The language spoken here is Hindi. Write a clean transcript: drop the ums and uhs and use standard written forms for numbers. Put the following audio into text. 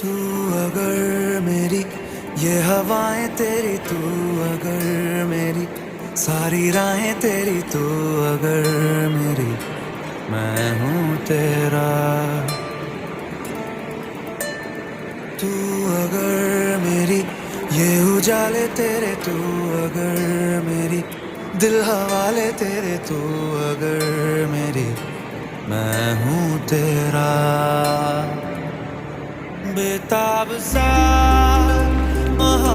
तू अगर मेरी ये हवाएं तेरी, तू अगर मेरी सारी राहें तेरी, तू अगर मेरी मैं हूँ तेरा। तू अगर मेरी ये उजाले तेरे, तू अगर मेरी दिल हवाले तेरे, तू अगर मेरी मैं हूँ तेरा। बेताब सा